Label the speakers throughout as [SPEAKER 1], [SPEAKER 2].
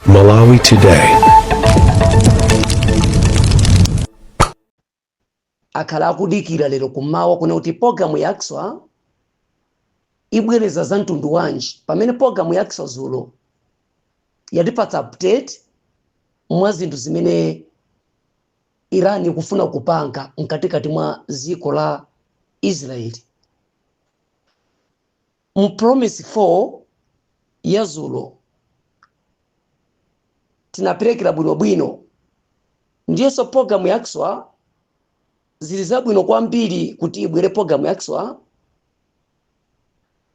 [SPEAKER 1] Malawi Today.
[SPEAKER 2] Akhala akudikira lero kumawa kuna kuti programu yakswa ibwereza za mtundu wanji pamene programu yakswa zulo yatipatsa update mwa zinthu zimene Iran ikufuna kupanga mkatikati mwa dziko la Israeli. Promise 4 ya zulo tinaperekera bwinobwino, ndiyeso programu yakswa zili zabwino kwambiri kuti ibwere programu yakswa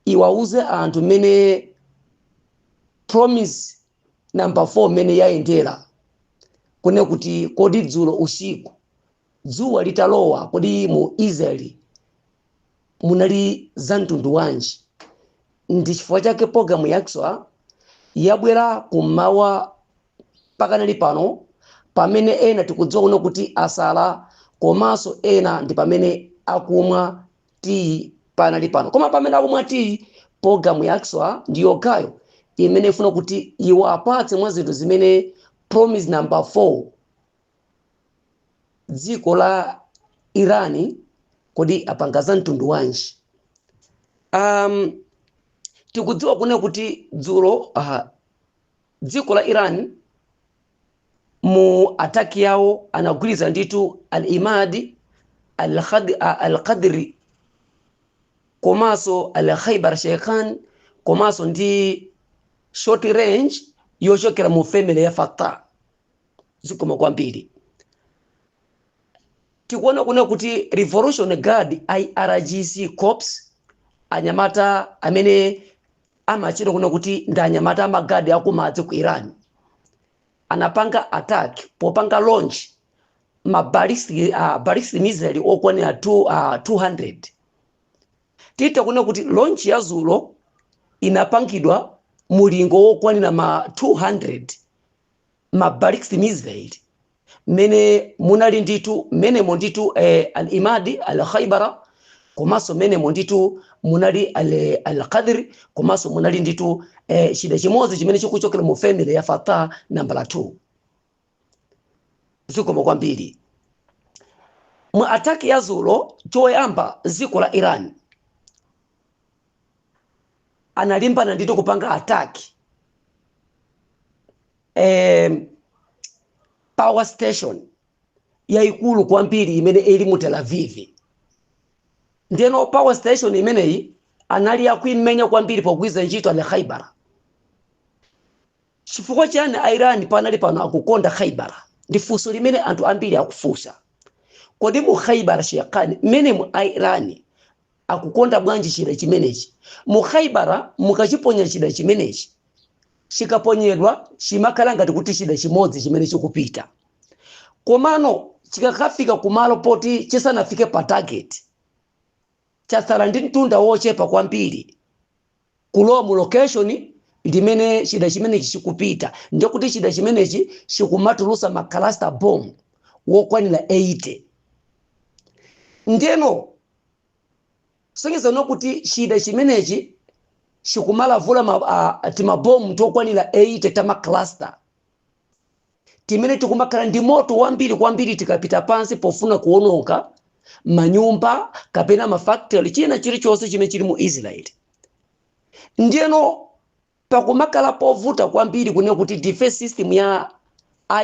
[SPEAKER 2] iwauze anthu mene promise number 4 mene yayendera kune kuti kodi dzulo usiku dzuwa litalowa kodi mu Israeli munali za mtundu wanji. Ndi chifukwa chake programu yakswa yabwera kumawa pakanali pano pamene ena tikudziwa kuno kuti asala komanso ena ndi pamene akumwa tii panali pano. Koma pamene akumwa tii programu yakswa ndiyo gayo imene ifuna kuti iwo apatse mwa zinthu zimene promise number 4 dziko la Irani kodi apanga za mtundu wanji. Tikudziwa kuno kuti dzulo dziko la Iran mu ataki yawo anagwiriza nditu al-Imadi al-Qadri komanso al-Khaybar Sheikhan komanso ndi short range yochokera mu family ya Fatah zikoma kwambiri. Tikuona kuno kuti Revolution Guard IRGC Corps anyamata amene amachira kuno kuti ndi anyamata amagadi akumadzi ku Iran anapanga attack popanga launch ballistic missile okwanira 200. Tita kuno kuti launch ya zulo inapangidwa mulingo okwanira ma 200 ballistic missile mene munali nditu menemo nditu al-Imadi al-Khaybara komanso menemo nditu munali al-Qadri komanso munali nditu shida chimodzi chimene chikuchokera mu family ya Fatah number 2 zikoma kwambiri. Mu attack ya zulo choyamba dziko la Iran analimbana nditu kupanga attack power station yaikulu kwambiri imene ili mu Tel Aviv. Ndeno power station imeneyi anali akuimenya kwambiri pogwiza ntchito al-Khaybar. Chifukwa chani Iran panali pano akukonda Khaybar ndi funso limene anthu ambiri akufunsa. Kodi mu Khaybar Sheikhan mene mu Iran akukonda bwanji chida chimenechi. Mu Khaybar mukachiponya chida chimenechi chikaponyedwa chimakhala ngati kuti chida chimodzi chimene chikupita. Komano chikakafika kumalo poti chisanafike pa target chatsala ndi mtunda wochepa kwambiri kulowa mu location limene chida chimenechi chikupita, ndiyo kuti chida chimenechi chikumatulusa ma cluster bomb wokwanira 80. Ndeno sonyeza no kuti chida chimenechi chikumalavula timabomu tokwanira 80 tama cluster timene tikumakhala ndi moto wambiri kwambiri tikapita pansi pofuna kuononga manyumba kapena mafactory china chilichonse chimene chili mu Israel. Ndiyeno pakumakhala povuta kwambiri kune kuti defense system ya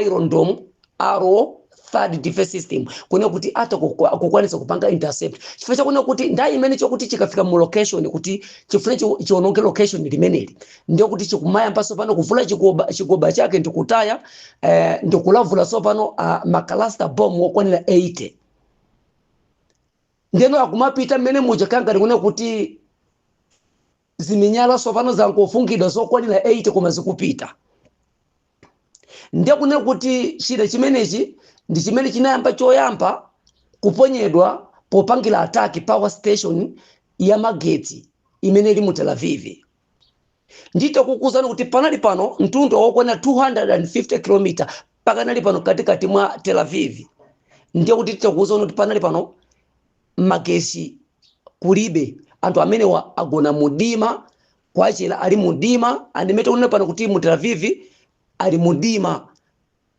[SPEAKER 2] Iron Dome Arrow third defense system kune kuti kukwanisa kupanga intercept. Chifukwa chakune kuti ndayi imene chokuti chikafika mu location kuti chifune chiononge location limeneli ndiyo kuti chikumayamba sopano kuvula chigoba chake ndikutaya ndikulavula sopano cluster bomb wokwanira 80. Ndeno akumapita mene muja kanga kune kuti ziminyala sopano zankofungidwa zokwanira 80 koma zikupita. Ndiye kune kuti chida chimenechi ndi chimene chinayamba choyamba kuponyedwa popangira attack power station ya magetsi imene ili mu Tel Aviv. Ndito kukuzana kuti panali pano mtunda wokwana 250 km pakanali pano katikati mwa Tel Aviv. Ndiye kuti tikuzana kuti panali pano magesi kulibe anthu amene agona mudima kwachira ali mudima andimete unene pano kuti mu Tel Aviv ali mudima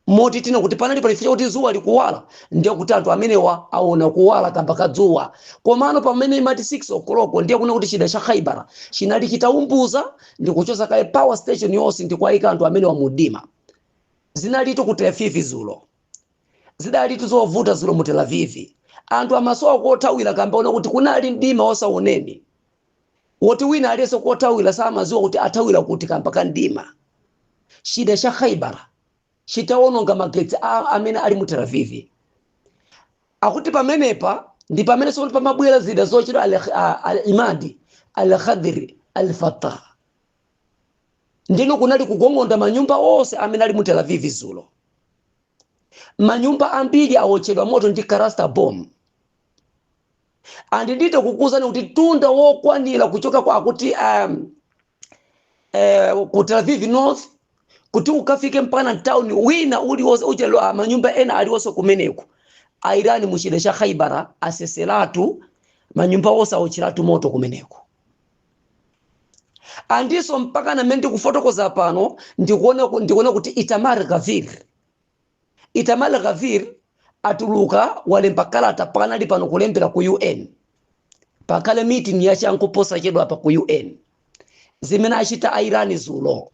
[SPEAKER 2] moti tina kuti panali palifika kuti zuwa likuwala ndiye kuti anthu amenewa aona kuwala kamba kadzuwa komano pamene imati 6 o'clock ndiye kuna kuti chida cha Khaibara chinali chitaumbuza ndi kuchosa kale power station yonse ndi kwaika anthu amenewa mudima zinalitu ku Tel Aviv zulo zidalitu zovuta zulo mu Tel Aviv anthu amasowa kothawira kamba ona kuti kunali mdima osaoneni woti wina aliyense kothawira samaziwa kuti athawira kuti kamba kandima chida cha Khaibara chitaononga magetsi amene ali mu Tel Aviv akuti pamenepa ndi pamene sikuti pamabwera zida zochita al-Imadi al-Khadri al-Fattah ndino kunali kugongonda manyumba onse amene ali mu Tel Aviv zulo manyumba ambiri awochedwa moto ndi cluster bomb andidite kukuzani kuti tunda wokwanira kuchoka kwa akuti ku Tel Aviv North kuti ukafike mpana town wina uliwose uchelo manyumba ena aliwose kumeneko airani muchida cha Khaibara aseselatu manyumba onse awochiratu moto kumeneko andiso mpaka na mende kufotokoza pano ndikuona kuti Itamar Gavir atuluka walemba kalata panali pano kulembera ku UN pakale meeting ya chankuposa chedwa pa ku UN zimene achita Irani zulo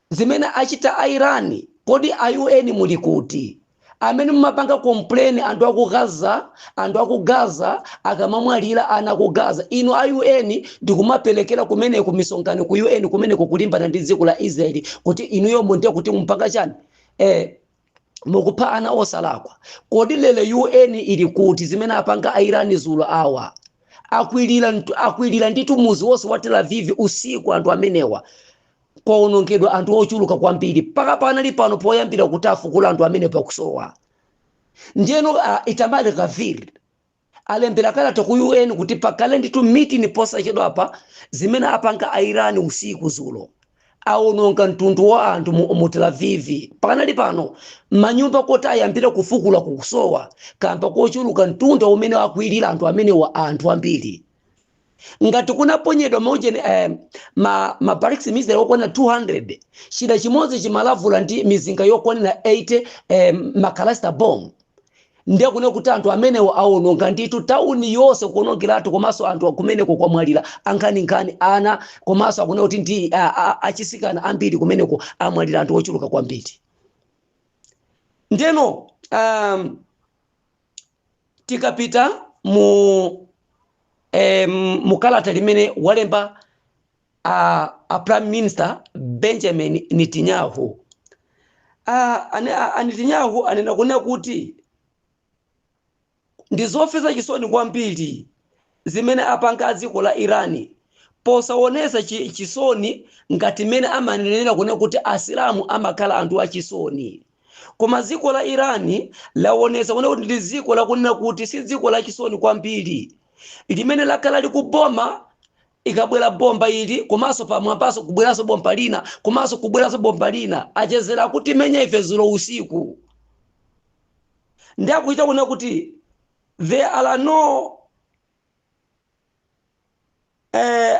[SPEAKER 2] zimene achita Irani kodi UN muli kuti amene mumapanga complain anthu aku Gaza akamamwalira ana ku Gaza ino UN ndikumapelekera kumene ku misongano ku UN kumene kulimbana ndi dziko la Israeli kuti ino yomwe ndiye kuti mpaka chani mukupha ana osalakwa kodi lele UN ili kuti zimene apanga Irani zulo awa akwilira nditu muzi wonse wa Tel Aviv usiku anthu amenewa kwaonongedwa anthu ochuluka kwambiri paka panali pano poyambira kuti afukula anthu amene pakusowa ndiyeno Itamar Gavir alembera kalata ku UN kuti pakale nditu meeting posa chedwa apa zimene apanga Irani usiku zulo aononga mtundu wa anthu mu Tel Aviv panali pano manyumba koti ayambira kufukula kukusowa kamba kochuluka mtundu umene akwilira anthu amene wa anthu ambiri ngati kunaponyedwa maujeni barracks mizera yokwana 200 chida chimodzi chimalavula ndi mizinga yokwana 80 macluster bomb ndiye kuna kuti anthu amenewo aononga nditu tauni yonse kuonongeratu komanso anthu kumeneko kwamwalira ankhani ana komanso akuna kuti ndi achisikana ambiri kumeneko amwalira anthu ochuluka kwambiri ndeno tikapita mukalata limene walemba Prime Minister Benjamin Netanyahu Netanyahu anena kuna kuti ndizofesa chisoni kwambiri zimene apanga dziko la Irani posaonesa chisoni ngati mene amanenera kuna kuti asilamu amakhala anthu achisoni koma dziko la Irani laonesa kuna kuti ndi dziko lakunena kuti si dziko la chisoni kwambiri limene lakhala likuboma ikabwera bomba ili komanso pamwambaso kubweraso bomba lina komanso kubweraso bomba lina achezera kuti menya ife zulo usiku ndi akuita kuna kuti there are no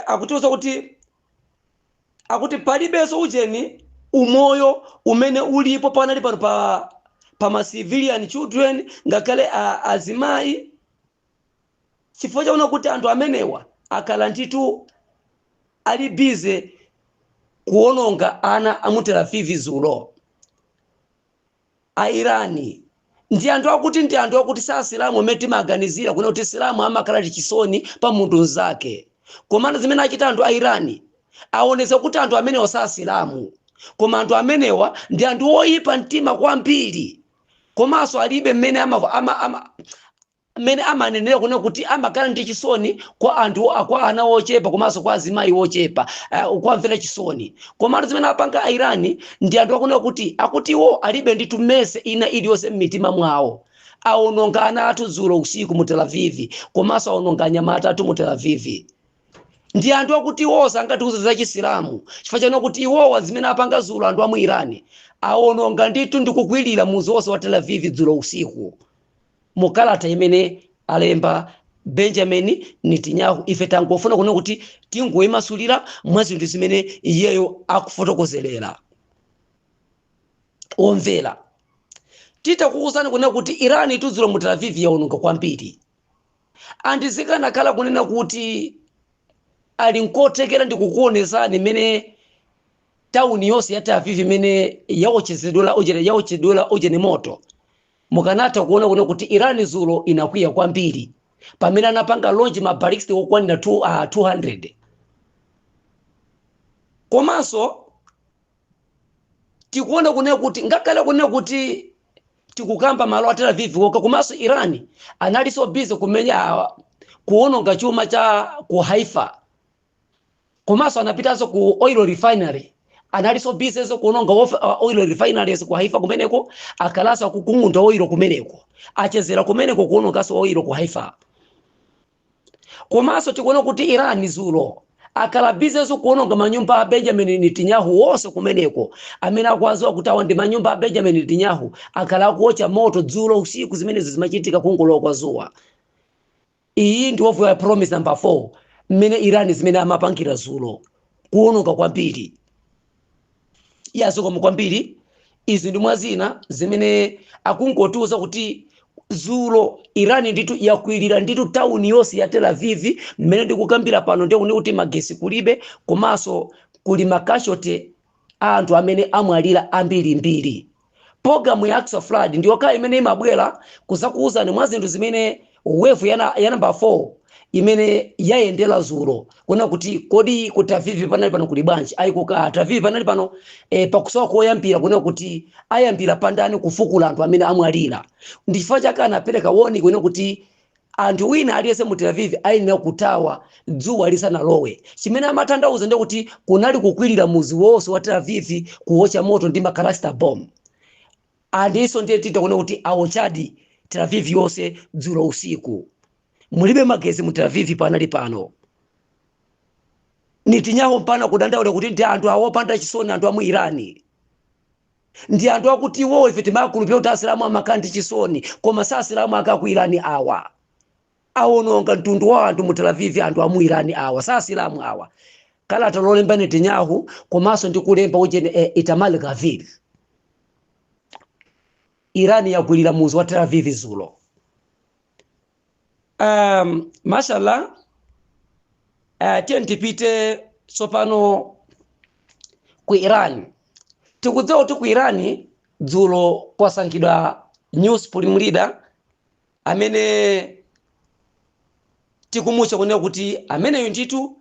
[SPEAKER 2] akutiuza kuti akuti palibenso ujeni umoyo umene ulipo panali pano pa ma civilian children ngakhale azimayi chifukwa chaona kuti anthu amenewa akala nditu ali busy kuononga ana amu Tel Aviv zulo Irani ndi anthu akuti sa asilamu meti maganizira kuna kuti isilamu amakhala chisoni pa munthu zake komana zimene achita anthu Irani aonesa kuti anthu amenewa sa asilamu koma anthu amenewa ndi anthu oyipa mtima kwambiri komanso alibe mmene mene amanenera kuna kuti amakhala ndi chisoni kwa anthu akwa ana ochepa komanso kwa azimayi ochepa kwamvera chisoni komatu zimene apanga Irani ndi anthu akuna kuti iwo alibe nditu mese ina iliyonse m'mitima mwawo aononga ana athu zulo usiku mu Tel Aviv komanso aononga anyamata athu mu Tel Aviv ndi anthu akuti iwo sangatiuza za chisilamu chifukwa chano kuti iwowa zimene apanga zulo anthu amu Irani aononga nditu ndikukwilira muzi wonse wa Tel Aviv zulo usiku mukalata imene alemba Benjamin Netanyahu ife tangofuna kuna kuti tingoyimasulira mwa zinthu zimene iyeyo akufotokozerera omvera titakuwuzani kunena kuti Irani dzulo mu Tel Aviv yaononga kwambiri andizikana kala kunena kuti ali nkothekera ndikukuonesani mene tauni yonse ya Tel Aviv imene yawochezedwera ojene moto mukanatha kuona kuti Irani dzulo inakwiya kwambiri pamene anapanga launch ma ballistic okwanira 200 komanso tikuona kunena kuti ngakhala kunena kuti tikukamba malo a Tel Aviv komanso Irani analiso busy kumenya kuononga chuma cha ku Haifa komanso anapitanso ku oil refinery analiso busy kuononga oil refineries ku Haifa kumeneko akalasa kukungunda oil kumeneko achezera kumeneko kuonongaso oil ku Haifa komanso tikuona kuti Irani dzulo akala busy kuononga manyumba a Benjamin Netanyahu wonse kumeneko amene akwaziwa kuti awa ndi manyumba a Benjamin Netanyahu akala kuocha moto dzulo usiku zimenezi zimachitika kungolowa kwa zuwa. Iyi ndi ovu ya promise number 4 mmene Irani zimene amapangira dzulo kuononga kwambiri yazo kwambiri. Izi ndi mwazina zimene akungotiuza kuti dzulo Irani nditu yakwirira nditu tauni yonse ya Tel Aviv mmene ndikukambira pano ndiye kuti magesi kulibe komanso kuli makashote anthu amene amwalira ambirimbiri. Programu ya Axa Flood ndiyo kaya imene imabwera kuzakuuzani mwa zinthu zimene wave ya number 4 imene yayendera dzulo kuna kuti kodi ku Tel Aviv panali pano kuli bwanji ayi ku Tel Aviv panali pano pakusowa koyambira kuna kuti ayambira pandani kufukula anthu amene amwalira ndifa chaka anapereka woni kuna kuti anthu wina aliyese mu Tel Aviv ayenera kutawa dzuwa lisanalowe chimene amatanthauza ndi kuti kunali kukwirira muzi wonse wa Tel Aviv kuocha moto ndi makalasta bomb andiso ndiye titakuona kuti awochadi Tel Aviv yonse dzulo usiku mulibe magezi mu Tel Aviv panali pano. Netanyahu mpana kudandaula kuti ndi anthu awopanda chisoni anthu amu Irani ndi anthu akuti iwo ife timakulupira kuti asilamu amakandi chisoni koma sa asilamu akaku Irani awa awononga mtundu wa anthu mu Tel Aviv anthu amu Irani awa sa asilamu awa kala talolemba Netanyahu komanso ndi kulemba ujene Itamar Gavir. Irani yagwirira muzi wa Tel Aviv dzulo. Mashallah tipite tsopano ku Irani. Tikudziwa kuti ku Irani dzulo kwasankhidwa news polling leader amene tikumutcha kunena kuti ameneyo nditu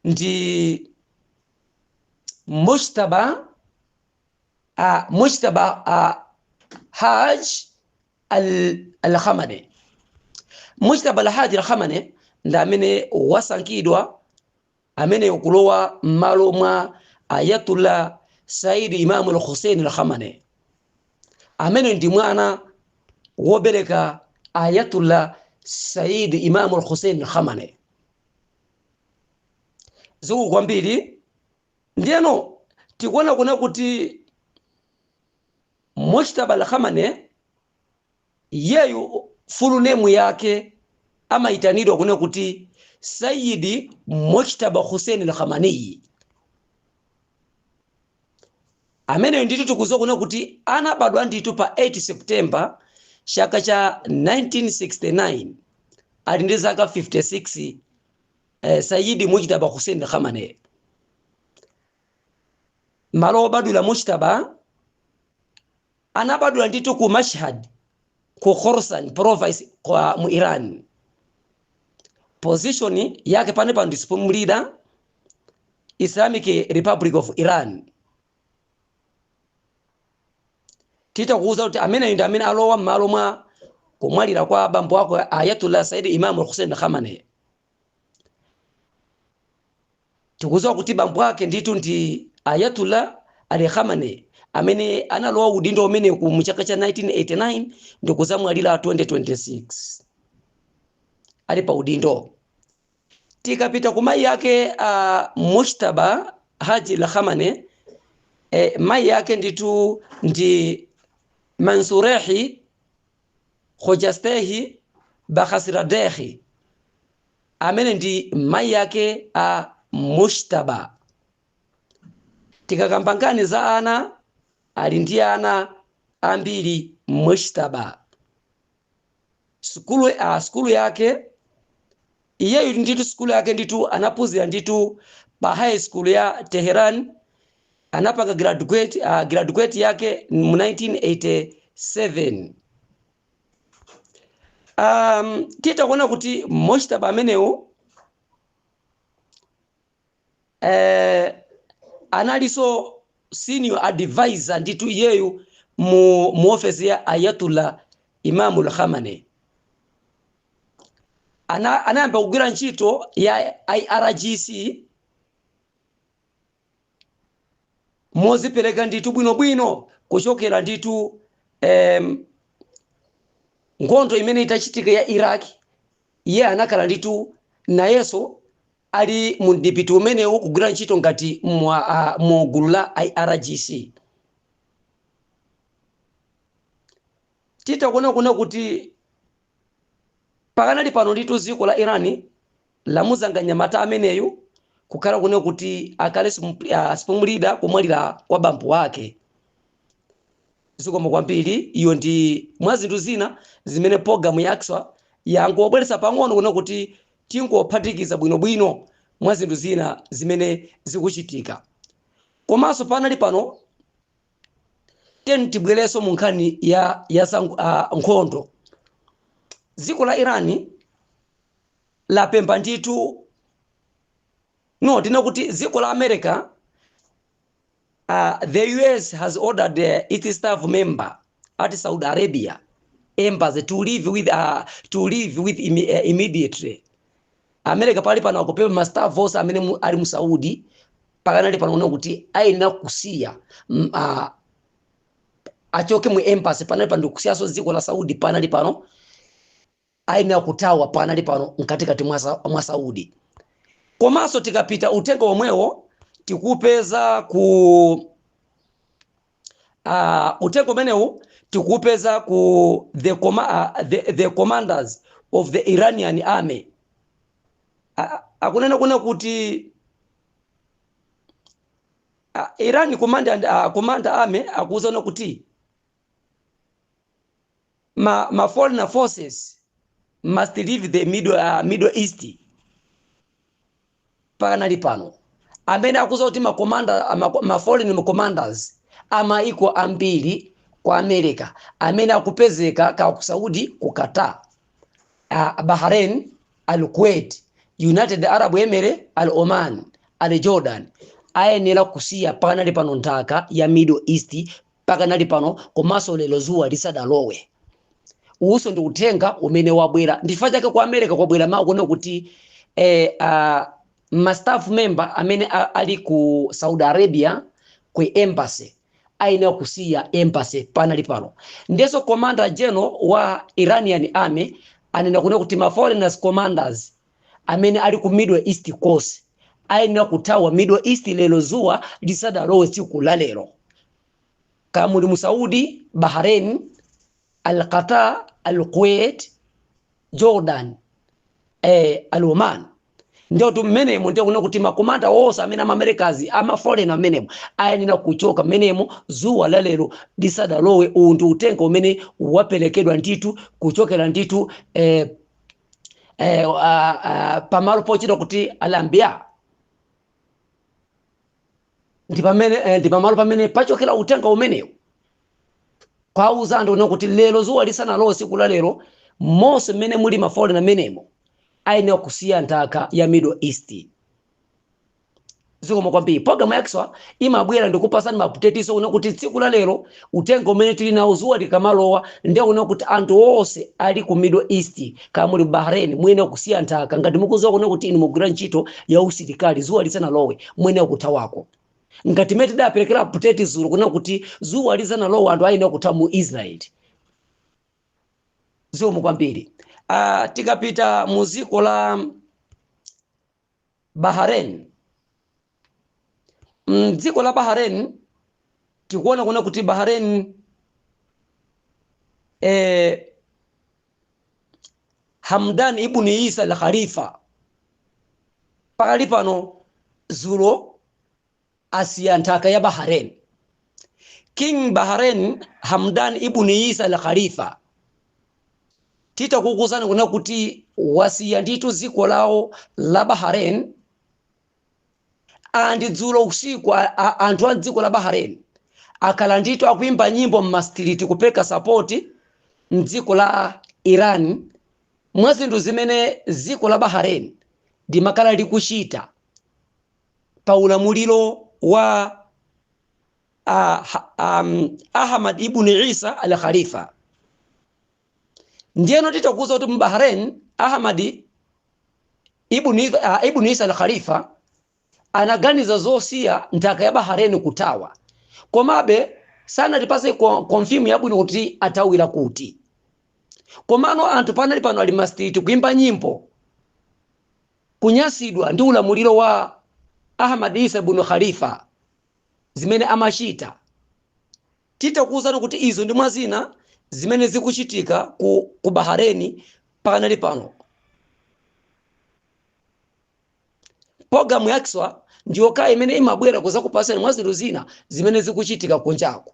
[SPEAKER 2] ndi Mujtaba Haj al-Khamenei. Mujtaba al-Haj al-Khamenei ndi amene wasankhidwa amene ukulowa m'malo mwa Ayatollah Said Imam al-Hussein al-Khamenei amene ndi mwana wobereka Ayatollah Said Imam al-Hussein al-Khamenei. Zuku kwambiri ndiyeno tikuona kuna kuti Mujtaba al-Khamenei yeyu full name yake amaitanidwa kuna kuti Sayyidi Mujtaba Hussein al-Khamenei amene nditu tikudziwa kuna kuti anabadwa nditu pa 8 September chaka cha 1969 ali ndi zaka 56. Sayyidi Mujtaba Hussein al-Khamenei malo obadwira Mujtaba anabadwira nditu ku Mashhad ku Khorasan province kwa mu Iran. Position yake pane pa ndi supreme leader Islamic Republic of Iran. Titakuuza kuti amene ndi amene alowa m'malo mwa kumwalira kwa bambo wako Ayatollah Said Imam al-Hussein al-Khamenei. Tikuuza kuti bambo wake nditu ndi Ayatollah al-Khamenei amene analowa udindo umene ku muchaka cha 1989 ndikuzamwalira 2026 ali pa udindo. Tikapita kumai yake Mujtaba Haj al-Khamenei mai yake nditu ndi Mansurehi Khojastehi Bakhasiradehi amene ndi mai yake Mujtaba. Tikakambangani za ana ali ndi ana ambiri mwachitaba. Skulu yake iyeyo nditu skulu yake nditu anaphunzira nditu pa high school ya Tehran. Anapanga graduate yake mu 1987. Tita kuona kuti mwachitaba amenewo analiso senior advisor nditu iyeyo mu office ya Ayatollah Imam al-Khamenei. Anayamba kugwira ntchito ya IRGC mozipereka nditu bwinobwino kuchokera nditu nkhondo imene itachitika ya Iraq. Iye anakhala nditu nayeso ali mu dipiti umenewu kugwira ntchito ngati mu gulu la IRGC. Tita kuona kuti pakanali pano nditu dziko la Irani lamuzanga nyamata ameneyu kukhala kuona kuti akale sipumulida kumwalira kwa bambo wake. Zikomo kwambiri. Iyo ndi mwazindu zina zimene program yakswa yangobweretsa pang'ono kuona kuti tingophatikiza bwinobwino mwazindu zina zimene zikuchitika. Komanso panali pano tibwereso mu nkhani ya nkhondo. Dziko la Irani lapempha nditu tina kuti dziko la America, the US has ordered its staff member at Saudi Arabia embassy to leave with immediately. America pali pano akupempha ma staff force amene ali mu Saudi pakanali pano kuona kuti ayenera kusiya achoke mu embassy panali pano kusiyaso dziko la Saudi panali pano ayenera kutawa panali pano mkatikati mwa Saudi. Komanso tikapita utenga omwewo tikupeza ku utenga umenewu tikupeza ku the commanders of the Iranian army. Akunena kuna kuti Iran commander army akuuzana kuti ma foreign forces must leave the Middle East. Pakanali pano amene akuza kuti ma foreign commanders iko ambiri kwa America amene akupezeka ku Saudi, ku Qatar, Bahrain, al-Kuwait, United Arab Emirates, al-Oman, al-Jordan ayenera kusiya pakanali pano nthaka ya Middle East pakanali pano komanso lero zuwa lisadalowe. Uso ndi utenga umene wabwera ndifa chake kwa America kwabwera mawu kuona kuti ma staff member amene ali ku Saudi Arabia ku embassy ayenera kusiya embassy panali pano. Ndeso commander general wa Iranian army anena kuona kuti ma foreigners commanders amene ali ku Middle East coast ayenera kutawa Middle East lero zuwa lisadalowe tsiku la lero. Kamuli mu Saudi, Bahrain, al-Qatar, al-Kuwait, Jordan, al-Oman. Ndio tumenemo ndio kuona kuti makomanda wose amene Americans ama foreign amenemo ayenera kuchoka menemo zuwa la lero lisadalowe. Ndi utenga umene wapelekedwa nditu kuchokera nditu pamalo pochita kuti alambia ndi pamalo pamene pachokera utenga umenewo kwauza ndo kuona kuti lero zuwa lisanalowe siku la lero mose mene muli ma foreign amenemo ayenera kusiya nthaka ya Middle East. Zikomo kwambiri. Program yakswa imabwera ndikupasani maputetiso kuona kuti tsiku la lero utenga umene tili nawo zuwa likamalowa ndio kuona kuti anthu onse ali ku Middle East kamuli Bahrain muyenera kusiya nthaka ngati mukuzowa kuona kuti inu mugwira ntchito ya usilikali zuwa lisanalowe muyenera kuthawako. Ngati mete daperekera puteti zulu kuona kuti zuwa lisanalowa anthu ayenera kuthawa mu Israel. Zikomo kwambiri. Tikapita muziko la Bahrain. Dziko la Bahrain tikuona kuona kuti Bahrain Hamdan ibn Isa al-Khalifa pakali pano zulo asiya nthaka ya Bahrain. King Bahrain Hamdan ibn Isa al-Khalifa tita kukuzana kuna kuti wasiya nditu ziko lao la Bahrain andi dzulo usiku anthu a dziko la Bahrain akala nditu akuimba nyimbo mmastiriti kupeka sapoti mdziko la Iran mwazindu zimene ziko la Bahrain dimakala likuchita pa ulamuliro wa Ahmad ibn Isa al-Khalifa. Ndiyeno titakuza kuti Bahrain Ahmad ibn Isa al-Khalifa anaganiza zosiya ntaka ya Bahrain kutawa. Komabe sana tipase confirm yabwino kuti atawira kuti. Komano anthu panali pano ali mastiti kuimba nyimbo kunyasidwa ndi ulamuliro wa Ahmad Isa ibn Khalifa zimene amachita. Titakuza kuti izo ndi mwazina zimene zikuchitika ku Bahrain panali pano. Programu yakswa ndiyo kaya imene imabwera kuza kupasani mwaziru zina zimene zikuchitika kunjako.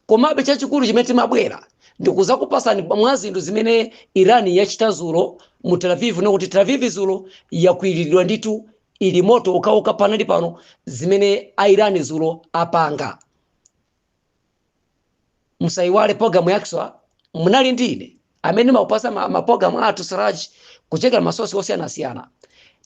[SPEAKER 2] Komabe chachikulu chimene timabwera ndikuza kupasani mwazindu zimene Irani yachita zulo mu Tel Aviv nokuti Tel Aviv zulo yakwiriridwa nditu ili moto ukauka panali pano zimene Irani zulo apanga. Musaiwale programu yakswa munali ndine amene maupasa maprogramu athu Siraj kuchekera masosi osiyanasiyana.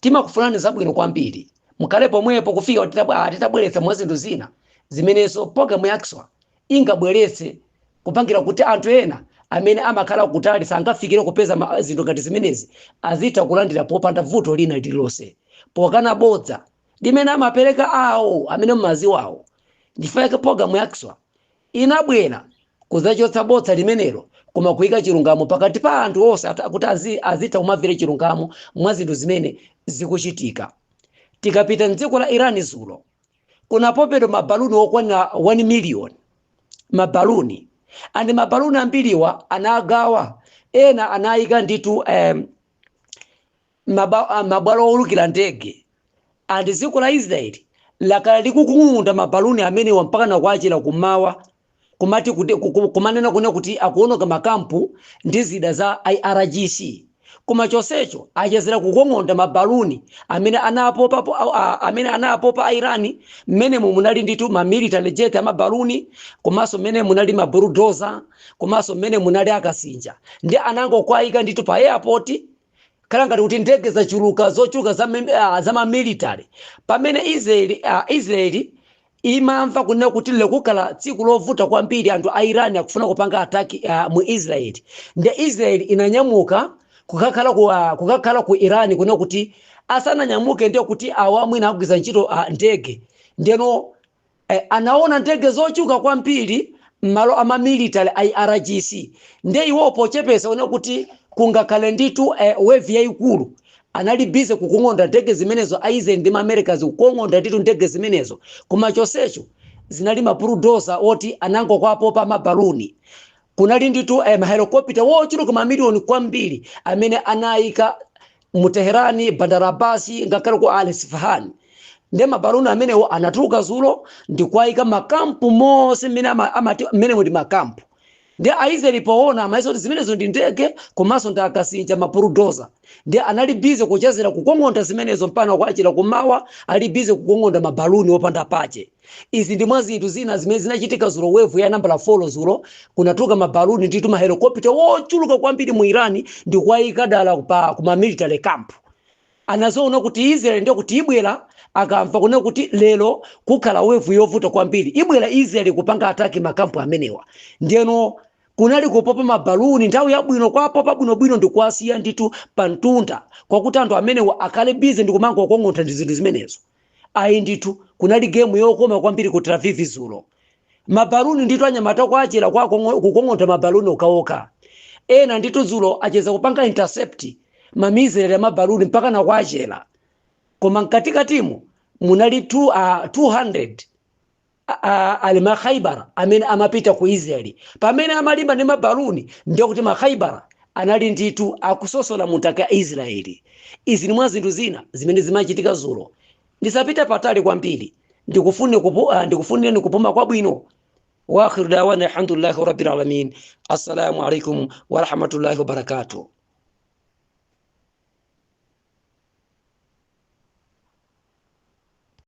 [SPEAKER 2] Tima kufulani zabwino kwambiri mukale pomwepo kufika titabweretsa mwazindu zina zimenezo programu yakswa ingabweretse kupangira kuti anthu ena amene amakhala kutali sangafikire kupeza zinthu ngati zimenezi azita kulandira popanda vuto lina lililonse pokana bodza limene amapereka awo amene mmazi wawo. Ndifake programu yakswa inabwera kuzachotsa bodza limenelo koma kuyika chilungamo pakati pa anthu onse kuti azita kumavire chilungamo mwa zinthu zimene zikuchitika. Tikapita mdziko la Irani zulo kuna popedwa mabaluni okwana 1 million mabaluni andi mabaluni ambiriwa anagawa ena anayika nditu mabwalo olukira ndege andi dziko la Israeli lakala likukung'unda mabaluni amene mpaka na kuachira kumawa kumati kumanena kuna kuti akuonoka makampu ndi zida za IRGC. Kuma chonsecho achezera kukong'onda mabaluni amene anapopa Irani mmene munali nditu ma military jet amabaluni komanso mmene munali ma bulldozer komanso mmene munali akasinja ndi anangokwayika nditu pa airport kala ngati kuti ndege zachuluka zochuluka za ma military pamene Israeli imamva kunena kuti lekukala tsiku lovuta kwambiri anthu a Irani akufuna kupanga ataki mu Israeli ndi Israeli inanyamuka kukakhala ku Irani kunena kuti asananyamuke ndiyo kuti awamwina akugwiza ntchito ndege ndeno anaona ndege zochuluka kwambiri malo ama military IRGC ndiye iwopo chepesa kunena kuti kungakhale nditu wave yayikulu anali bize kukung'onda ndege zimenezo Israeli ndi America zikukung'onda nditu ndege zimenezo kuma chonsecho zinali mabulldozer oti anangokwapo pa mabaluni kunali nditu mahelikopita wochuluka mamiliyoni kwambiri amene anayika mu Teherani, Bandar Abbas ngakhale ku Al Isfahan. Ndi mabaluni amenewo anatuluka zulo ndi kwayika makampu monse mmene muli makampu. Ndi Aisraeli poona amaiso zimenezo ndi ndege komanso ndi akasinja mabulldozer ndi anali bize kuchezera kukong'onda zimenezo mpana kuachira kumawa ali bize kukong'onda mabaluni opanda pache. Izi ndi mwa zinthu zina zimene zinachitika zulo wevu ya nambala 4 zulo kunatuluka mabaluni nditu mahelikopita wochuluka kwambiri mu Irani ndi kwayika dala kuma military camp. Anazoona kuti Israeli ndio kuti ibwera akamva kunena kuti lero kukhala wevu yovuta kwambiri ibwera Israeli kupanga ataki makampu amenewa ndiyeno kunali kupopa mabaluni nthawi yabwino kwapopa bwinobwino ndi kuwasiya nditu pa mtunda kwakuti anthu amenewa akhale bize ndi kumanga kukong'onda ndi zinthu zimenezo. Ayi nditu kunali game yokoma kwambiri ku Tel Aviv zulo mabaluni nditu anyamata kuachira kwa kukong'onda mabaluni okaoka ena nditu zulo acheza kupanga intercept mamizere ya mabaluni mpaka na kuachira koma katika timu munali 200 alima Khaibara amene amapita ku Israeli pamene amalimba ndi mabaluni ndiyo kuti Khaibara anali nditu akusosola muntaka ya Israeli. Izi ni mwa zinthu zina zimene zimachitika zulo. Ndisapita patali kwambiri ndikufunire kupuma kwabwino wa akhir dawana alhamdulillahi rabbil alamin. Assalamu alaikum wa rahmatullahi wa barakatuh.